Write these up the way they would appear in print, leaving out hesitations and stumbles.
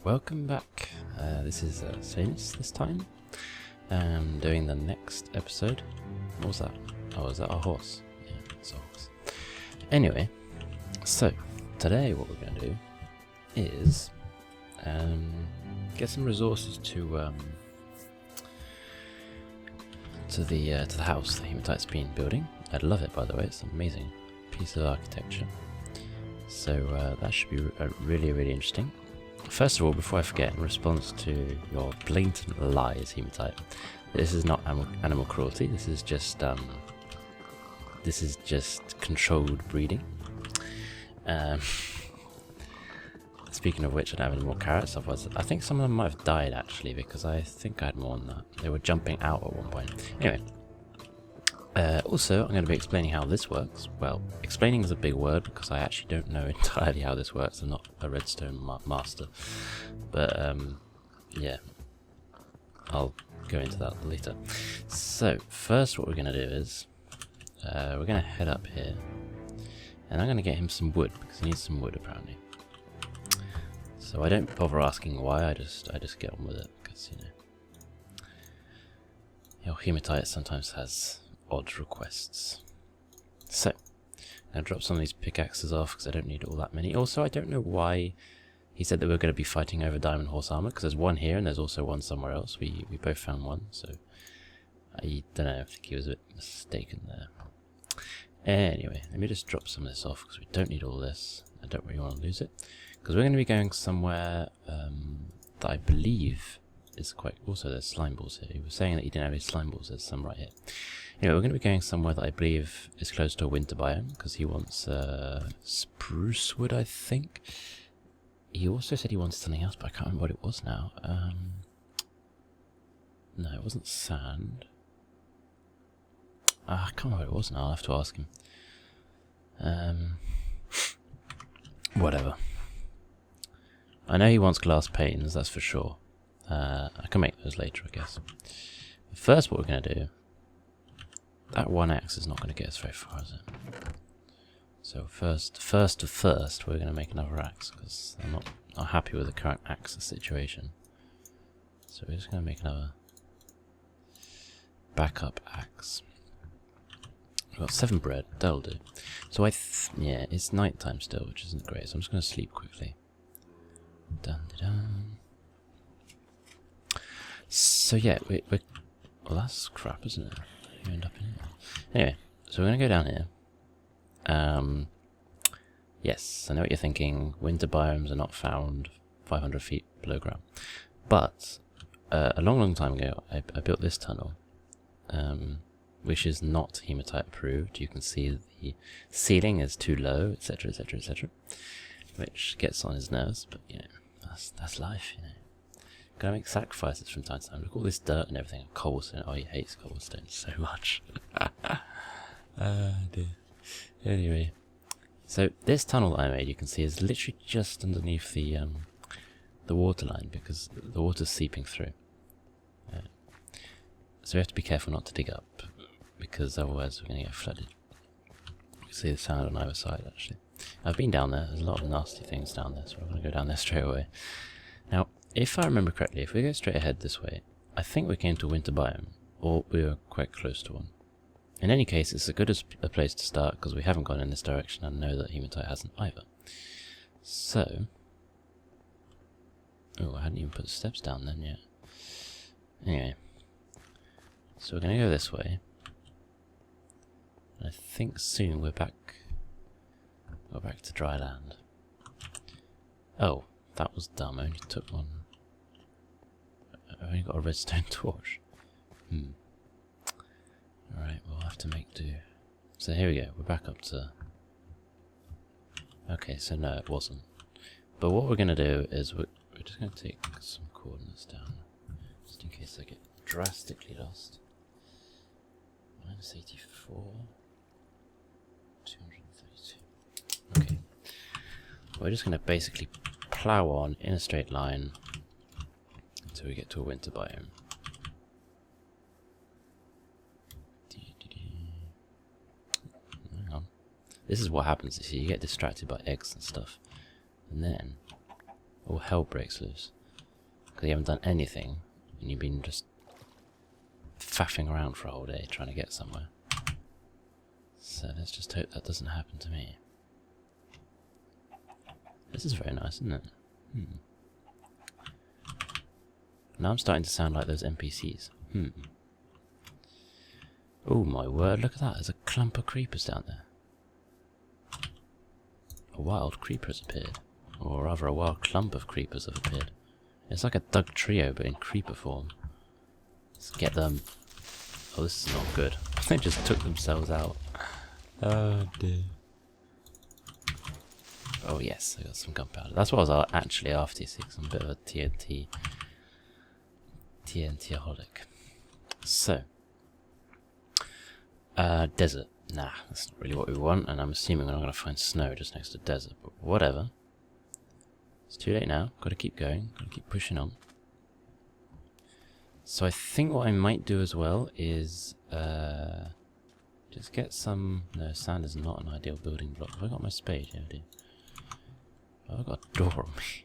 welcome back. This is Sleinous this time. Doing the next episode. What was that? Oh, was that a horse? Yeah, it's a horse. Anyway, so today what we're going to do is get some resources to the house the hematite's been building. I love it, by the way. It's an amazing piece of architecture. So that should be really interesting. First of all, before I forget, in response to your blatant lies, hematite, this is not animal cruelty. This is just controlled breeding. Speaking of which, I don't have any more carrots. Otherwise, I think some of them might have died actually, because I think I had more than that. They were jumping out at one point. Anyway. Also, I'm going to be explaining how this works. Well, explaining is a big word because I actually don't know entirely how this works. I'm not a redstone master. But, yeah. I'll go into that later. So, first what we're going to do is, we're going to head up here. And I'm going to get him some wood, because he needs some wood apparently. So I don't bother asking why, I just get on with it, because, you know, your hematite sometimes has odd requests. So, I'm going to drop some of these pickaxes off because I don't need all that many. Also, I don't know why he said that we're going to be fighting over diamond horse armor, because there's one here and there's also one somewhere else. We both found one, so I don't know, I think he was a bit mistaken there. Anyway, let me just drop some of this off because we don't need all this. I don't really want to lose it, because we're going to be going somewhere that I believe is quite... Also, there's slime balls here. He was saying that he didn't have any slime balls. There's some right here. Anyway, we're going to be going somewhere that I believe is close to a winter biome, because he wants spruce wood, I think. He also said he wanted something else, but I can't remember what it was now. No, it wasn't sand. I can't remember what it was now. I'll have to ask him. Whatever. I know he wants glass panes, that's for sure. I can make those later, I guess. First, what we're going to do... That one axe is not going to get us very far, is it? So first, we're going to make another axe, because I'm not happy with the current axe situation. So we're just going to make another backup axe. We've got 7 bread, that'll do. So yeah, it's night time still, which isn't great, so I'm just going to sleep quickly. Dun, dun, dun. So yeah, we're... Well, that's crap, isn't it? You end up in here. Anyway, so we're going to go down here. Yes, I know what you're thinking. Winter biomes are not found 500 feet below ground. But a long time ago, I built this tunnel, which is not hematite approved. You can see the ceiling is too low, etc., etc., etc., which gets on his nerves. But you know, that's life. You know. Gotta make sacrifices from time to time. Look at all this dirt and everything. Cobblestone. Oh, he hates cobblestone so much. Dear. Anyway, so this tunnel that I made, you can see, is literally just underneath the water line, because the water's seeping through. So we have to be careful not to dig up, because otherwise we're going to get flooded. You can see the sand on either side, actually. I've been down there. There's a lot of nasty things down there, so I'm going to go down there straight away. Now, if I remember correctly, if we go straight ahead this way, I think we came to a winter biome, or we were quite close to one. In any case, it's as good as a place to start, because we haven't gone in this direction, and know that hematite hasn't either. So... Oh, I hadn't even put the steps down then yet. Anyway. So we're going to go this way. And I think soon we're back to dry land. Oh, that was dumb. I only took one. I've only got a redstone torch. Alright, we'll have to make do. So here we go, we're back up to... Okay, so no, it wasn't. But what we're going to do is we're just going to take some coordinates down, just in case I get drastically lost. Minus 84... 232. Okay. We're just going to basically plow on in a straight line until we get to a winter biome. Hang on. This is what happens, you see, you get distracted by eggs and stuff. And then... all hell breaks loose. Because you haven't done anything, and you've been just faffing around for a whole day trying to get somewhere. So let's just hope that doesn't happen to me. This is very nice, isn't it? Now I'm starting to sound like those NPCs. Oh my word, look at that, there's a clump of creepers down there. A wild creeper has appeared. Or rather, a wild clump of creepers have appeared. It's like a Doug trio, but in creeper form. Let's get them. Oh, this is not good. They just took themselves out. Oh dear. Oh yes, I got some gunpowder. That's what I was actually after, you see, 'cause I'm a bit of a TNT-aholic. So. Desert. Nah, that's not really what we want, and I'm assuming we're not going to find snow just next to desert, but whatever. It's too late now, gotta keep going, gotta keep pushing on. So I think what I might do as well is, just get some... No, sand is not an ideal building block. Have I got my spade? Yeah, I do. Oh, I've got a door on me.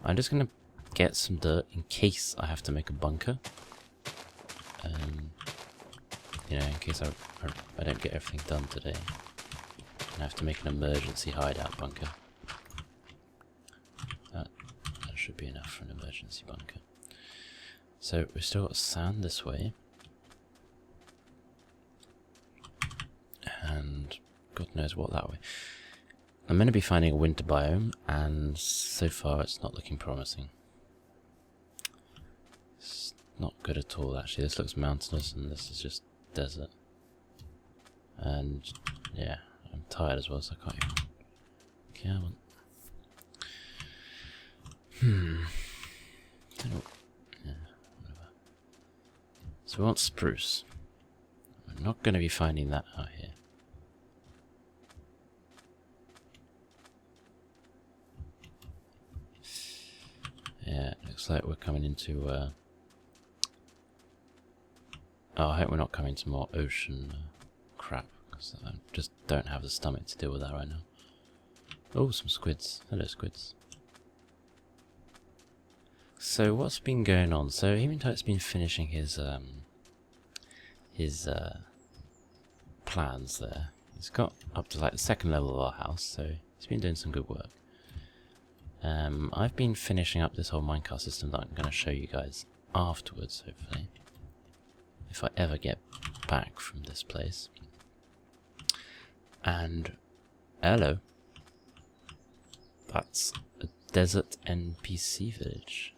I'm just gonna get some dirt in case I have to make a bunker. You know, in case I don't get everything done today. And I have to make an emergency hideout bunker. That should be enough for an emergency bunker. So we've still got sand this way. And God knows what that way. I'm going to be finding a winter biome, and so far it's not looking promising. It's not good at all, actually. This looks mountainous, and this is just desert. And yeah, I'm tired as well, so I can't even... Come on. Don't know. Yeah, whatever. So we want spruce. We're not going to be finding that out here. Yeah, it looks like we're coming into... Oh, I hope we're not coming to more ocean crap, because I just don't have the stomach to deal with that right now. Oh, some squids. Hello, squids. So what's been going on? So Hematite's been finishing his plans there. He's got up to like the second level of our house, so he's been doing some good work. I've been finishing up this whole minecart system that I'm going to show you guys afterwards, hopefully. If I ever get back from this place. And hello. That's a desert NPC village.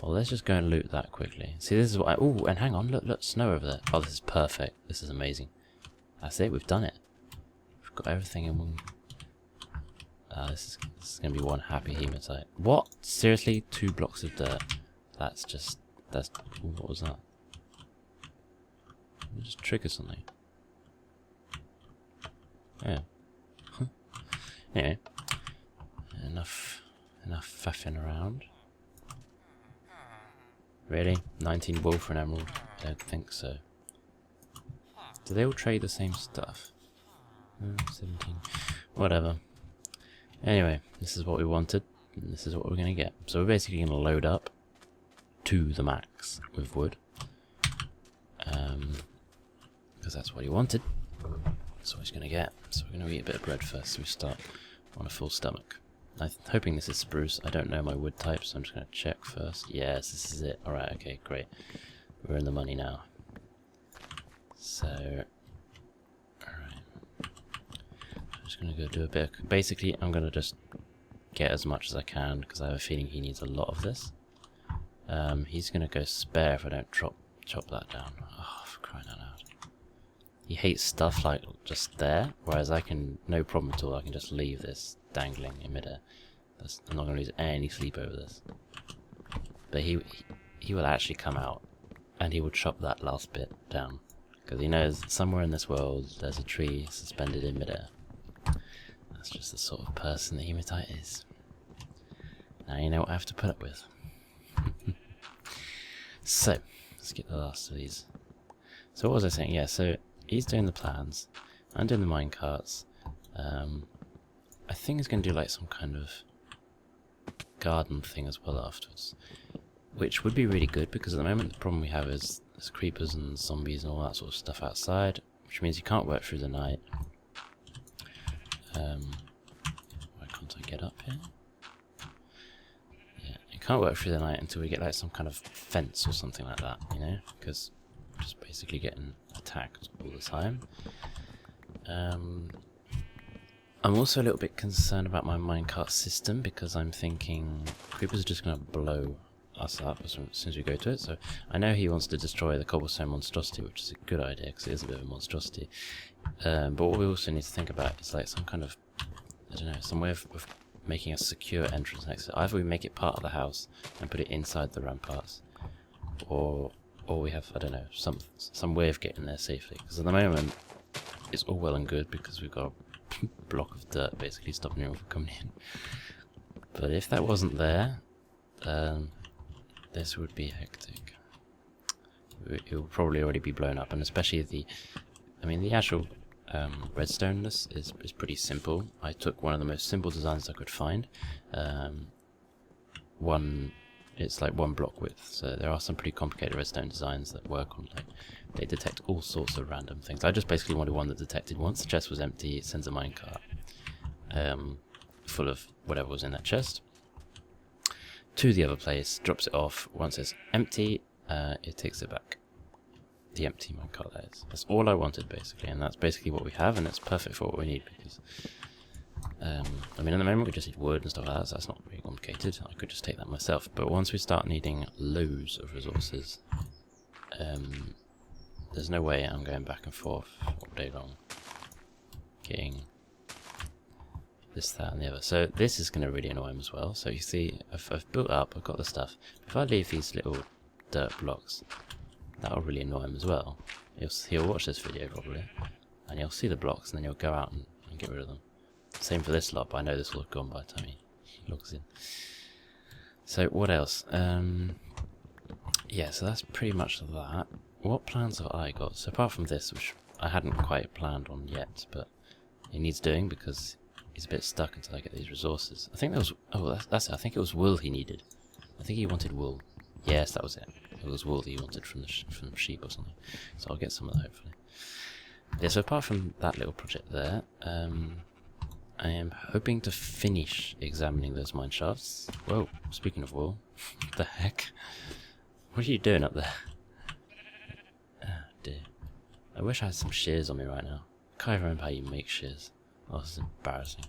Well, let's just go and loot that quickly. See, this is what I... Ooh, and hang on, look, snow over there. Oh, this is perfect. This is amazing. That's it, we've done it. We've got everything in one... this is going to be one happy hematite. What? Seriously? 2 blocks of dirt. That's just... That's... Ooh, what was that? It just trigger something. Yeah. Anyway. Enough faffing around. Really? 19 wool for an emerald? I don't think so. Do they all trade the same stuff? 17. Whatever. Anyway, this is what we wanted, and this is what we're going to get. So we're basically going to load up to the max with wood. Because that's what he wanted. That's what he's going to get. So we're going to eat a bit of bread first, so we start on a full stomach. I'm hoping this is spruce. I don't know my wood type, so I'm just going to check first. Yes, this is it. Alright, okay, great. We're in the money now. So... Alright. I'm just going to go do a bit of... Basically, I'm going to just get as much as I can, because I have a feeling he needs a lot of this. He's going to go spare if I don't chop that down. Oh, for crying out loud. He hates stuff like just there, whereas I can, no problem at all, I can just leave this dangling in midair. I'm not going to lose any sleep over this. But he will actually come out, and he will chop that last bit down. Because he knows somewhere in this world there's a tree suspended in midair. That's just the sort of person that Hematite is. Now you know what I have to put up with. So, let's get the last of these. So what was I saying? Yeah, so he's doing the plans. I'm doing the minecarts. I think he's going to do like some kind of garden thing as well afterwards. Which would be really good, because at the moment the problem we have is there's creepers and zombies and all that sort of stuff outside, which means you can't work through the night. Why can't I get up here? Yeah, you can't work through the night until we get like some kind of fence or something like that, you know, because we're just basically getting attacked all the time. I'm also a little bit concerned about my minecart system, because I'm thinking creepers are just going to blow us up as soon as we go to it. So I know he wants to destroy the cobblestone monstrosity, which is a good idea because it is a bit of a monstrosity. But what we also need to think about is like some kind of, I don't know, some way of making a secure entrance next to it. Either we make it part of the house and put it inside the ramparts, or we have, I don't know, some way of getting there safely. Because at the moment it's all well and good because we've got a block of dirt basically stopping anyone from coming in. But if that wasn't there, this would be hectic. It will probably already be blown up, and especially the actual redstoneness is pretty simple. I took one of the most simple designs I could find. It's like 1 block width, so there are some pretty complicated redstone designs that work on, like, they detect all sorts of random things. I just basically wanted one that detected once the chest was empty, it sends a minecart full of whatever was in that chest to the other place, drops it off. Once it's empty, it takes it back. The empty minecart, that is. That's all I wanted basically, and that's basically what we have, and it's perfect for what we need, because I mean, at the moment we just need wood and stuff like that, so that's not very complicated. I could just take that myself. But once we start needing loads of resources, there's no way I'm going back and forth all day long getting this, that, and the other. So this is going to really annoy him as well. So you see, I've built up, I've got the stuff. If I leave these little dirt blocks, that'll really annoy him as well. He'll watch this video probably, and he'll see the blocks, and then he'll go out and get rid of them. Same for this lot, but I know this will have gone by the time he logs in. So what else? Yeah, so that's pretty much that. What plans have I got? So apart from this, which I hadn't quite planned on yet, but it needs doing because he's a bit stuck until I get these resources. I think there was, that's it. I think it was wool he needed. I think he wanted wool. Yes, that was it. It was wool that he wanted from the sheep or something. So I'll get some of that hopefully. Yeah, so apart from that little project there, I am hoping to finish examining those mine shafts. Whoa, speaking of wool, what the heck? What are you doing up there? Oh dear. I wish I had some shears on me right now. I can't even remember how you make shears. Oh, this is embarrassing.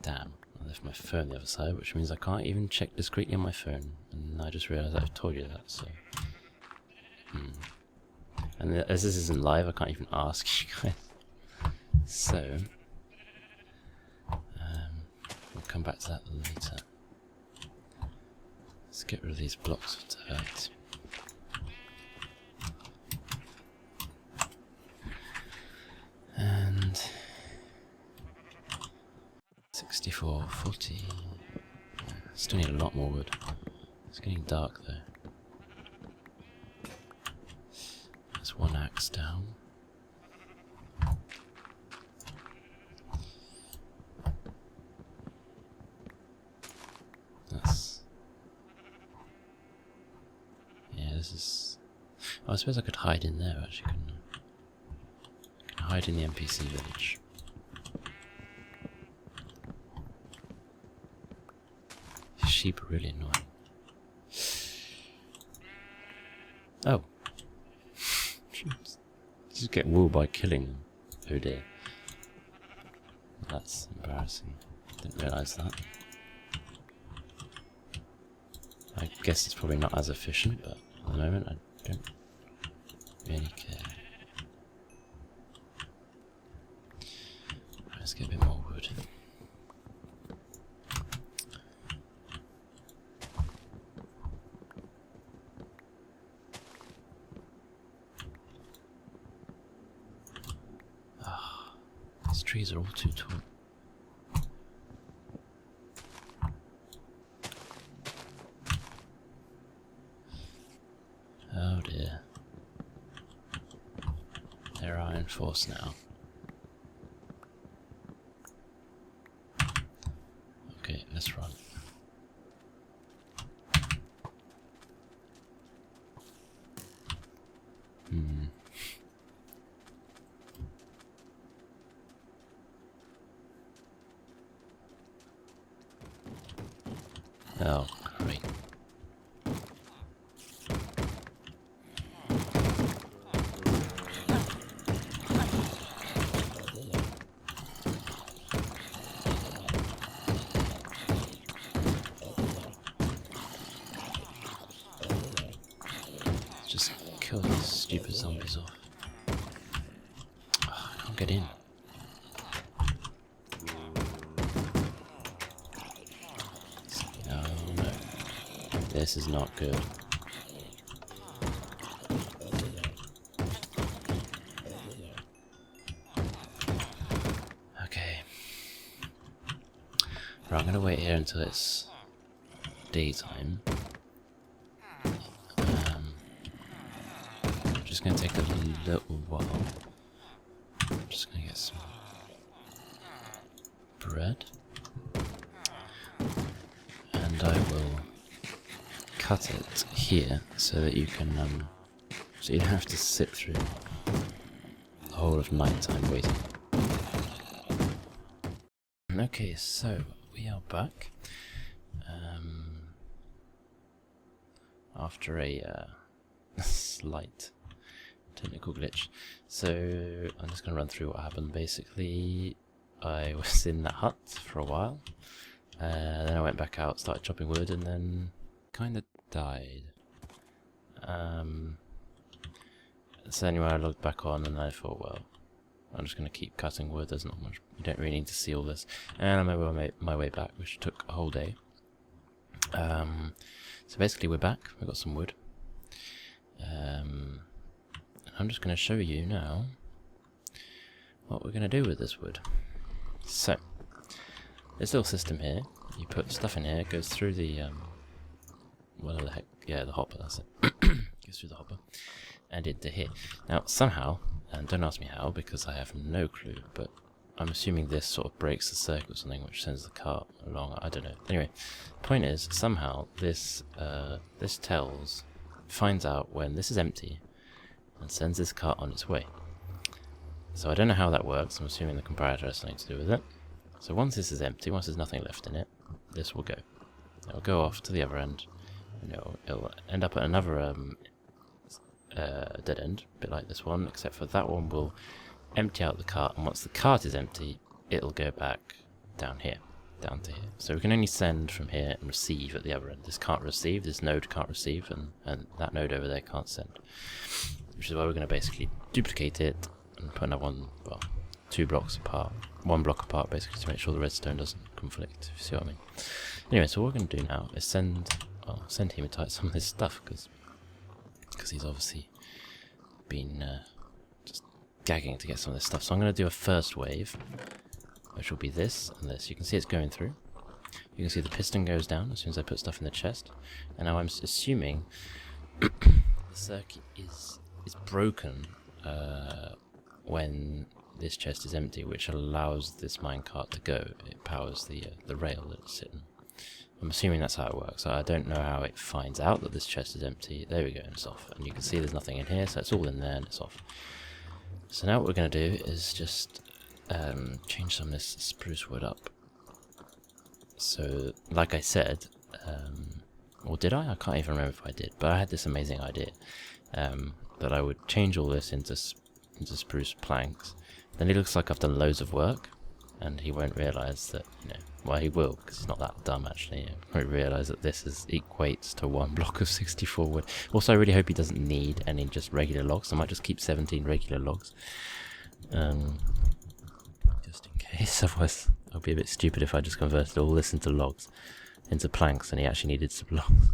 Damn, I left my phone the other side, which means I can't even check discreetly on my phone. And I just realised I've told you that, so... And as this isn't live, I can't even ask you guys. So, we'll come back to that later. Let's get rid of these blocks of dirt. And 64, 40. Still need a lot more wood. It's getting dark though. There's 1 axe down. That's... yeah, this is... oh, I suppose I could hide in there actually, couldn't I? I can hide in the NPC village. These sheep are really annoying. Oh. You just get wool by killing them. Oh dear. That's embarrassing. Didn't realise that. I guess it's probably not as efficient, but at the moment I don't really care. Right, let's get a bit more wood. These trees are all too tall. Oh dear. They're in force now. Oh, great. Just kill these stupid zombies off. Oh, I can't get in. Oh no. This is not good. Okay. Right, I'm gonna wait here until it's daytime. Just gonna take a little while. I'm just gonna get some bread. And I will cut it here so that you can so you don't have to sit through the whole of night time waiting. Okay, so we are back after a slight technical glitch. So I'm just going to run through what happened. Basically, I was in that hut for a while, then I went back out, started chopping wood, and then kind of died. So anyway, I logged back on and I thought, well, I'm just going to keep cutting wood. There's not much, you don't really need to see all this. And I made my way back, which took a whole day. So basically we're back, we've got some wood. I'm just going to show you now what we're going to do with this wood. So, this little system here, you put stuff in here, it goes through the, what the heck, yeah, the hopper, that's it. Goes through the hopper, and into here. Now, somehow, and don't ask me how, because I have no clue, but I'm assuming this sort of breaks the circuit or something, which sends the cart along, I don't know. Anyway, point is, somehow, this finds out when this is empty, and sends this cart on its way. So I don't know how that works, I'm assuming the comparator has something to do with it. So once this is empty, once there's nothing left in it, this will go. It'll go off to the other end, and it'll end up at another dead end, a bit like this one, except for that one will empty out the cart, and once the cart is empty, it'll go back down here, down to here. So we can only send from here and receive at the other end. This can't receive, this node can't receive, and that node over there can't send. Which is why we're going to basically duplicate it and put another one, well, 2 blocks apart, 1 block apart basically, to make sure the redstone doesn't conflict, if you see what I mean. Anyway, so what we're going to do now is send Hematite some of this stuff, because he's obviously been just gagging to get some of this stuff. So I'm going to do a first wave, which will be this and this. You can see it's going through. You can see the piston goes down as soon as I put stuff in the chest. And now I'm assuming the circuit is broken when this chest is empty, which allows this minecart to go. It powers the rail that it's sitting. I'm assuming that's how it works. I don't know how it finds out that this chest is empty. There we go, and it's off. And you can see there's nothing in here, so it's all in there and it's off. So now what we're going to do is just change some of this spruce wood up. So, like I said, or did I? I can't even remember if I did, but I had this amazing idea that I would change all this into spruce planks. Then it looks like I've done loads of work, and he won't realise that, well, he will, because he's not that dumb actually. He won't realise that this equates to 1 block of 64 wood. Also, I really hope he doesn't need any just regular logs. I might just keep 17 regular logs. Just in case, otherwise I'll be a bit stupid if I just converted all this into logs, into planks, and he actually needed some logs.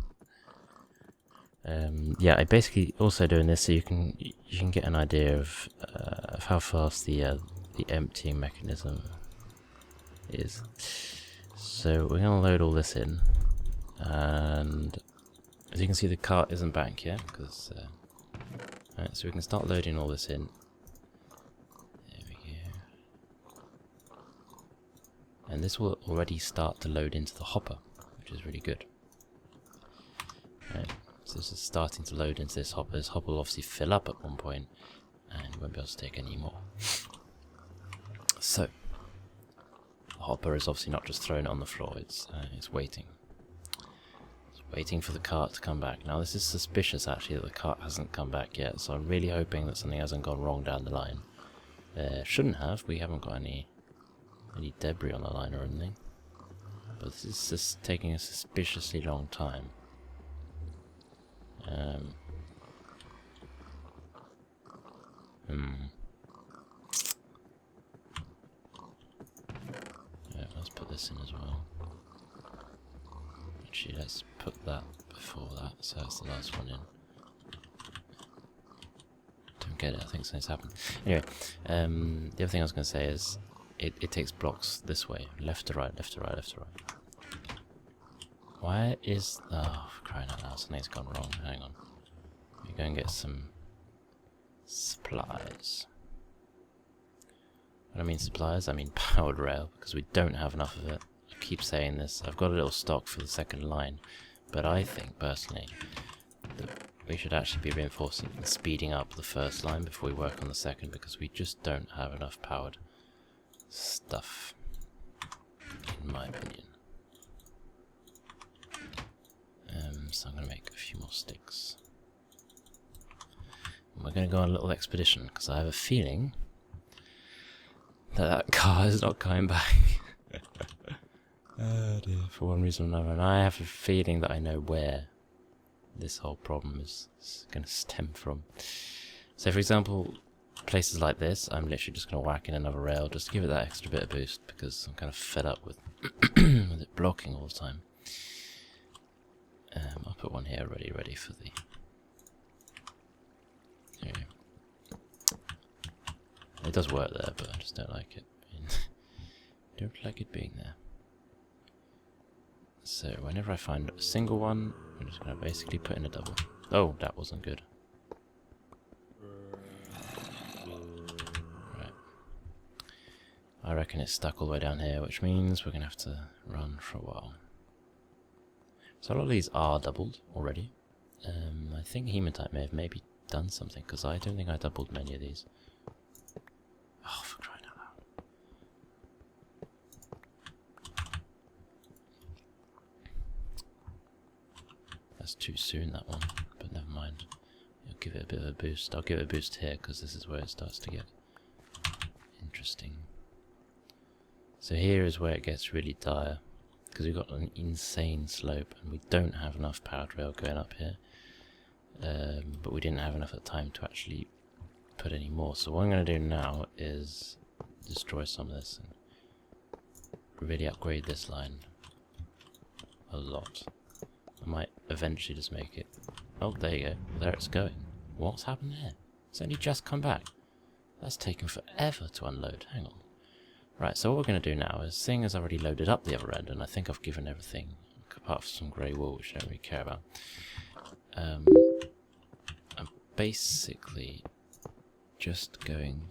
Yeah, I basically also doing this so you can get an idea of how fast the emptying mechanism is. So we're gonna load all this in, and as you can see, the cart isn't back yet because. Alright, so we can start loading all this in. There we go. And this will already start to load into the hopper, which is really good. Right. So this is starting to load into this hopper. This hopper will obviously fill up at one point, and won't be able to take any more. So, the hopper is obviously not just throwing it on the floor, it's waiting. It's waiting for the cart to come back. Now this is suspicious actually that the cart hasn't come back yet, so I'm really hoping that something hasn't gone wrong down the line. Shouldn't have, we haven't got any debris on the line or anything. But this is just taking a suspiciously long time. Yeah, let's put this in as well. Actually, let's put that before that, so that's the last one in. Don't get it, I think something's happened. Anyway, the other thing I was going to say is, it takes blocks this way, left to right, left to right, left to right. Why is... oh, for crying out loud, something's gone wrong, hang on. Let me go and get some supplies. When I mean supplies, I mean powered rail, because we don't have enough of it. I keep saying this. I've got a little stock for the second line, but I think, personally, that we should actually be reinforcing and speeding up the first line before we work on the second, because we just don't have enough powered stuff, in my opinion. So I'm going to make a few more sticks. And we're going to go on a little expedition, because I have a feeling that car is not coming back. Oh dear, for one reason or another. And I have a feeling that I know where this whole problem is going to stem from. So for example, places like this, I'm literally just going to whack in another rail just to give it that extra bit of boost, because I'm kind of fed up with, with it blocking all the time. I'll put one here ready for the... There we go. It does work there, but I just don't like it. Don't like it being there. So whenever I find a single one, I'm just going to basically put in a double. Oh, that wasn't good. Right. I reckon it's stuck all the way down here, which means we're going to have to run for a while. So a lot of these are doubled already. I think Hematite may have maybe done something, because I don't think I doubled many of these. Oh, for crying out loud. That's too soon, that one, but never mind. I'll give it a bit of a boost. I'll give it a boost here, because this is where it starts to get interesting. So here is where it gets really dire, because we've got an insane slope, and we don't have enough powered rail going up here. But we didn't have enough at the time to actually put any more. So what I'm going to do now is destroy some of this and really upgrade this line a lot. I might eventually just make it... oh, there you go. There it's going. What's happened there? It's only just come back. That's taken forever to unload. Hang on. Right, so what we're going to do now is, seeing as I've already loaded up the other end, and I think I've given everything, apart from some grey wool, which I don't really care about, I'm basically just going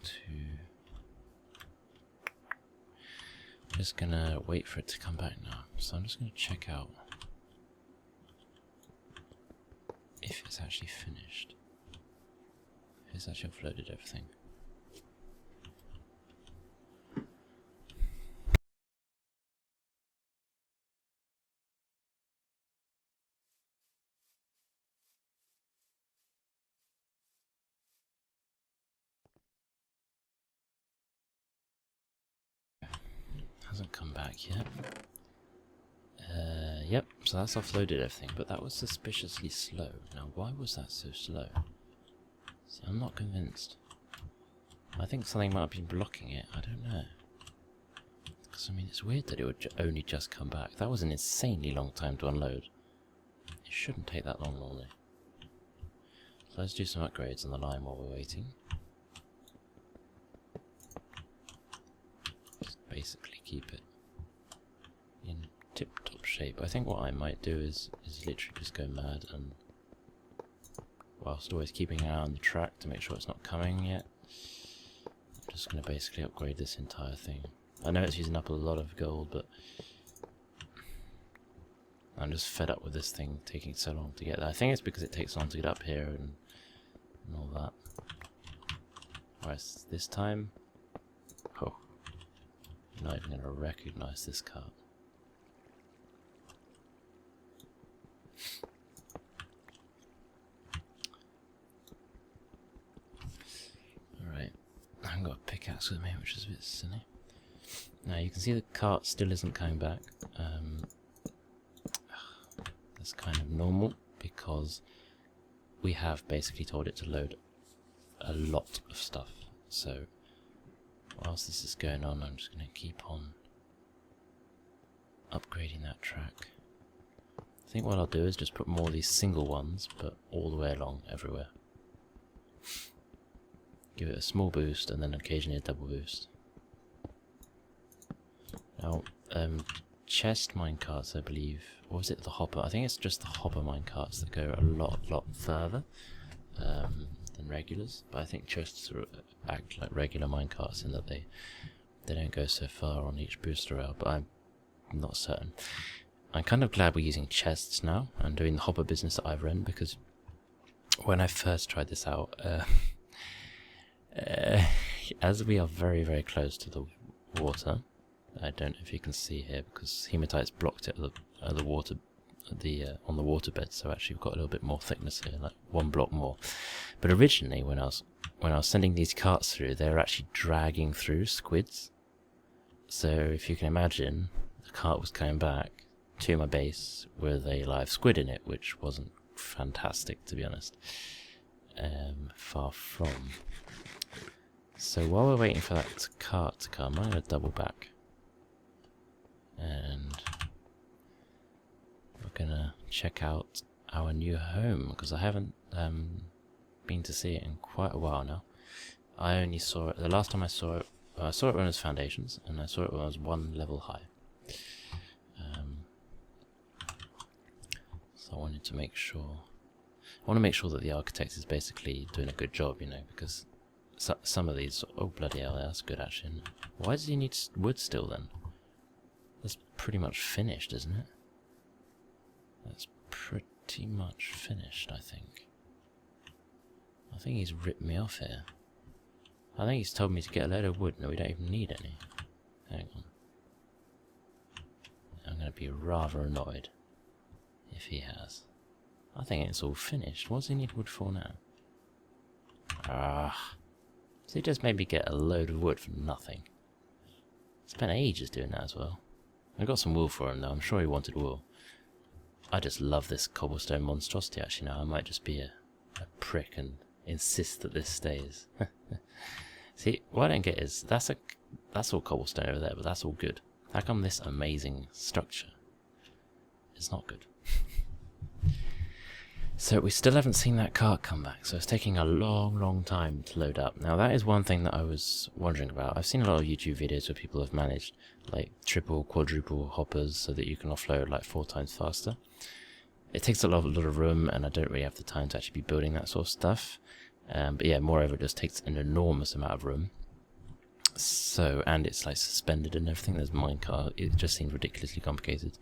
to wait for it to come back now. So I'm just going to check out if it's actually finished. If it's actually uploaded everything. Hasn't come back yet. Yep, so that's offloaded everything, but that was suspiciously slow. Now, why was that so slow? See, I'm not convinced. I think something might have been blocking it, I don't know. Because, I mean, it's weird that it would only just come back. That was an insanely long time to unload. It shouldn't take that long, normally. So let's do some upgrades on the line while we're waiting. Just basically keep it in tip-top shape. I think what I might do is literally just go mad, and whilst always keeping an eye on the track to make sure it's not coming yet, I'm just going to basically upgrade this entire thing. I know it's using up a lot of gold, but I'm just fed up with this thing taking so long to get there. I think it's because it takes long to get up here and all that. Whereas this time, oh, I'm not even going to recognize this cart. Alright, I haven't got a pickaxe with me, which is a bit silly. Now you can see the cart still isn't coming back. That's kind of normal because we have basically told it to load a lot of stuff. So whilst this is going on, I'm just going to keep on upgrading that track. I think what I'll do is just put more of these single ones, but all the way along everywhere. Give it a small boost and then occasionally a double boost. Now, chest minecarts, I believe, or was it the hopper? I think it's just the hopper minecarts that go a lot further than regulars. But I think chests act like regular minecarts in that they don't go so far on each booster rail. But I'm not certain. I'm kind of glad we're using chests now and doing the hopper business that I've run, because when I first tried this out, as we are very close to the water. I don't know if you can see here because hematite's blocked it at the water, on the waterbed. So actually, we've got a little bit more thickness here, like 1 block more. But originally, when I was sending these carts through, they were actually dragging through squids. So if you can imagine, the cart was coming back to my base with a live squid in it, which wasn't fantastic, to be honest. Far from. So while we're waiting for that cart to come, I'm going to double back. And we're gonna check out our new home, because I haven't been to see it in quite a while now. I only saw it, the last time I saw it when it was foundations, and I saw it when it was 1 level high. So I wanted to make sure, that the architect is basically doing a good job, you know, because some of these, oh bloody hell, that's good actually. Why does he need wood still then? That's pretty much finished, isn't it? That's pretty much finished, I think. I think he's ripped me off here. I think he's told me to get a load of wood. No, we don't even need any. Hang on. I'm going to be rather annoyed if he has. I think it's all finished. What does he need wood for now? Ah. So he just made me get a load of wood for nothing. Spent ages doing that as well. I got some wool for him though, I'm sure he wanted wool. I just love this cobblestone monstrosity actually now. I might just be a prick and insist that this stays. See, what I don't get is, that's all cobblestone over there, but that's all good. How come this amazing structure is not good? So we still haven't seen that cart come back, so it's taking a long time to load up. Now that is one thing that I was wondering about. I've seen a lot of YouTube videos where people have managed like triple, quadruple hoppers so that you can offload like 4 times faster. It takes a lot of room, and I don't really have the time to actually be building that sort of stuff. But yeah, moreover, it just takes an enormous amount of room. So, and it's like suspended and everything. There's minecart. It just seemed ridiculously complicated,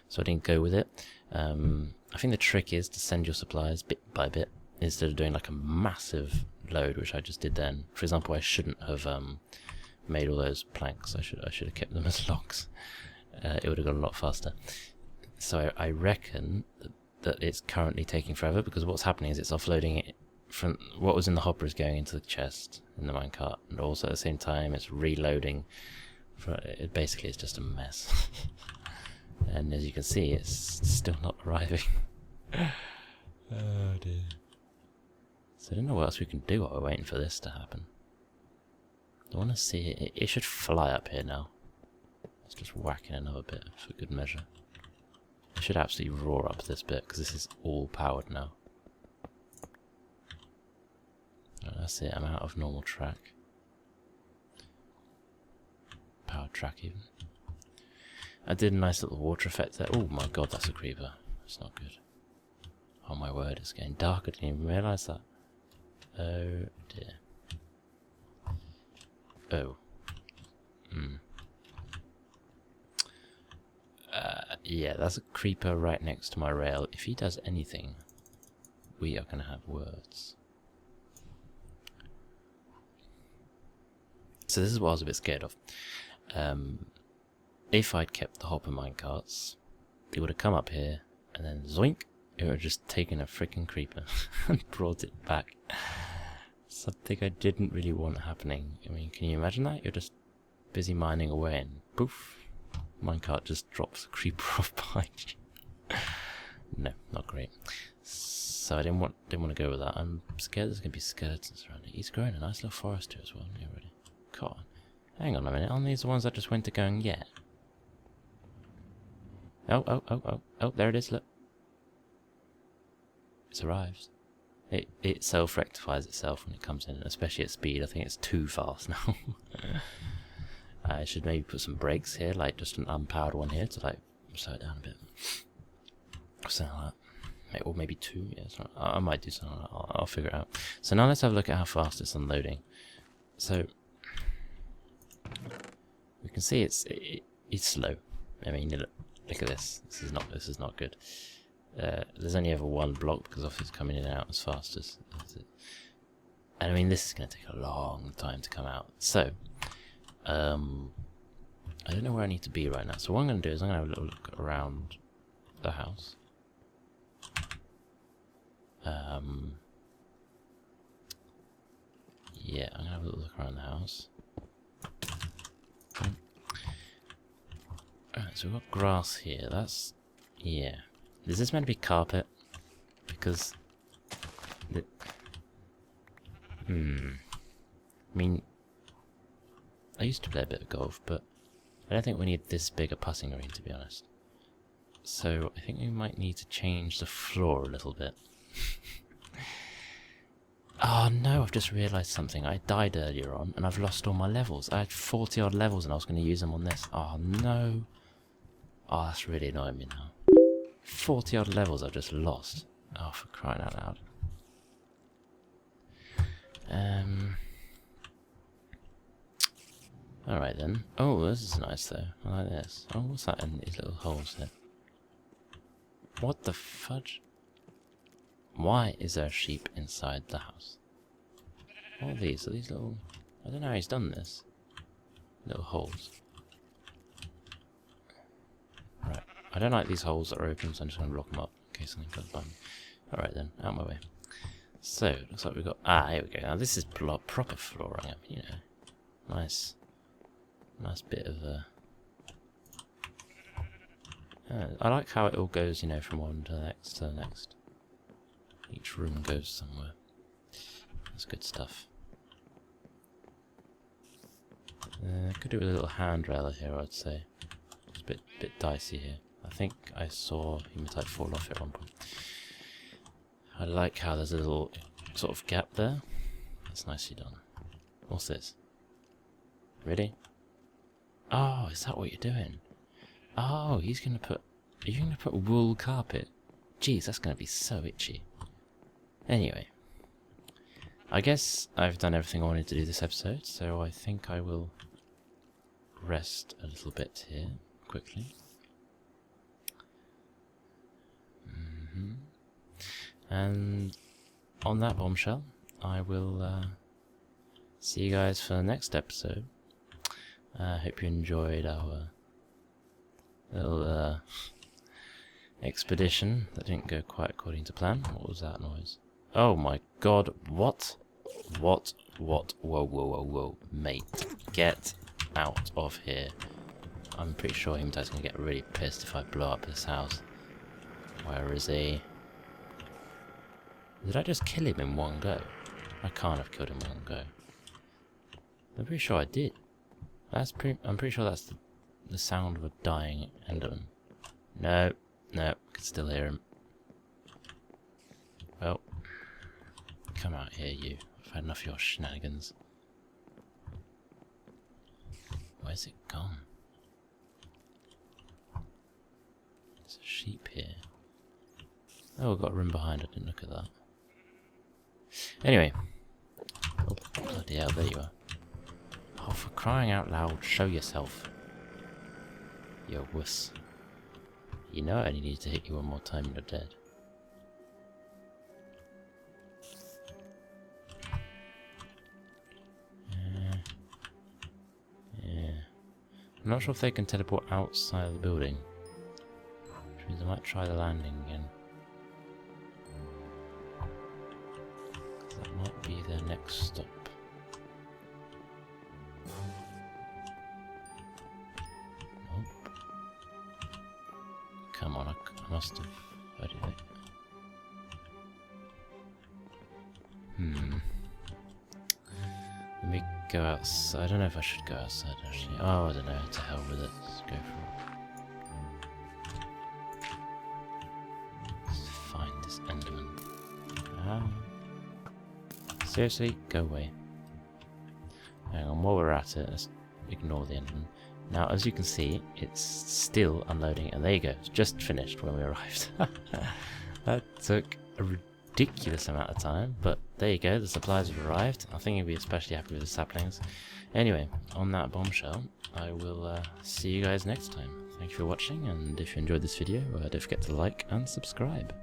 so I didn't go with it. I think the trick is to send your supplies bit by bit instead of doing like a massive load, which I just did then. For example, I shouldn't have made all those planks. I should have kept them as logs. It would have gone a lot faster. So I reckon that it's currently taking forever, because what's happening is it's offloading it from what was in the hopper is going into the chest in the minecart, and also at the same time it's reloading. It basically is just a mess. And as you can see, it's still not arriving. Oh dear. So I don't know what else we can do while we're waiting for this to happen. I want to see it. It should fly up here now. Let's just whack in another bit for good measure. It should absolutely roar up this bit, because this is all powered now. Oh, that's it, I'm out of normal track. Powered track even. I did a nice little water effect there. Oh my god, that's a creeper. It's not good. Oh my word, it's getting dark. I didn't even realise that. Oh dear. Oh. Yeah, that's a creeper right next to my rail. If he does anything, we are going to have words. So this is what I was a bit scared of. If I'd kept the hopper minecarts, it would have come up here, and then zoink, it would have just taken a freaking creeper and brought it back. Something I didn't really want happening. I mean, can you imagine that? You're just busy mining away and poof, minecart just drops a creeper off behind you. No, not great. So I didn't want to go with that. I'm scared there's going to be skeletons around it. He's growing a nice little forest here as well. Yeah, already. God. Hang on a minute. Aren't these the ones I just went to go and get? Oh, there it is, look. It's arrived. It self-rectifies itself when it comes in, especially at speed. I think it's too fast now. I should maybe put some brakes here, like just an unpowered one here to like slow it down a bit. Something like that. Or maybe two, yeah. I might do something like that. I'll figure it out. So now let's have a look at how fast it's unloading. So we can see it's slow. I mean, look at this. This is not good. There's only ever one block because obviously it's coming in and out as fast as it. And I mean, this is going to take a long time to come out. So I don't know where I need to be right now. So what I'm going to do is I'm going to have a little look around the house. Yeah, I'm going to have a little look around the house. Alright, so we've got grass here. That's... yeah. Is this meant to be carpet? Because... I mean... I used to play a bit of golf, but I don't think we need this big a putting green, to be honest. So I think we might need to change the floor a little bit. Oh no, I've just realised something. I died earlier on, and I've lost all my levels. I had 40 odd levels, and I was going to use them on this. Oh no. Oh, that's really annoying me now. 40 odd levels I've just lost. Oh, for crying out loud. Alright then. Oh, this is nice though. I like this. Oh, what's that in these little holes here? What the fudge? Why is there a sheep inside the house? What are these? Are these little... I don't know how he's done this. Little holes. Right. I don't like these holes that are open, so I'm just going to block them up in case something comes by me. Alright then, out of my way. So, looks like we've got... ah, here we go. Now this is proper flooring up, you know. Nice bit of... I like how it all goes, you know, from one to the next to the next. Each room goes somewhere. That's good stuff. Could do with a little handrail here, I'd say. It's a bit dicey here. I think I saw hematite fall off at one point. I like how there's a little sort of gap there. That's nicely done. What's this? Ready? Oh, is that what you're doing? Oh, he's gonna put... are you gonna put wool carpet? Jeez, that's gonna be so itchy. Anyway. I guess I've done everything I wanted to do this episode, so I think I will rest a little bit here, quickly. And on that bombshell, I will see you guys for the next episode. I hope you enjoyed our little expedition that didn't go quite according to plan. What was that noise? Oh my god, what? What? Whoa. Mate, get out of here. I'm pretty sure Hematite's gonna get really pissed if I blow up his house. Where is he? Did I just kill him in one go? I can't have killed him in one go. I'm pretty sure I did. I'm pretty sure that's the sound of a dying Enderman. No, I can still hear him. Well, come out here, you. I've had enough of your shenanigans. Where's it gone? There's a sheep here. Oh, we've got a room behind. I didn't look at that. Anyway. Oh, bloody hell, there you are. Oh, for crying out loud, show yourself. You wuss. You know I only need to hit you one more time and you're dead. Yeah. I'm not sure if they can teleport outside of the building. Which means I might try the landing again. That might be their next stop. Nope. Come on, I must have heard it. Let me go outside. I don't know if I should go outside actually. Oh, I don't know. To hell with it. Let's go for it. Let's find this Enderman. Seriously? Go away. Hang on, while we're at it, let's ignore the Enderman. Now, as you can see, it's still unloading, and there you go. It's just finished when we arrived. That took a ridiculous amount of time, but there you go, the supplies have arrived. I think you'll be especially happy with the saplings. Anyway, on that bombshell, I will see you guys next time. Thank you for watching, and if you enjoyed this video, don't forget to like and subscribe.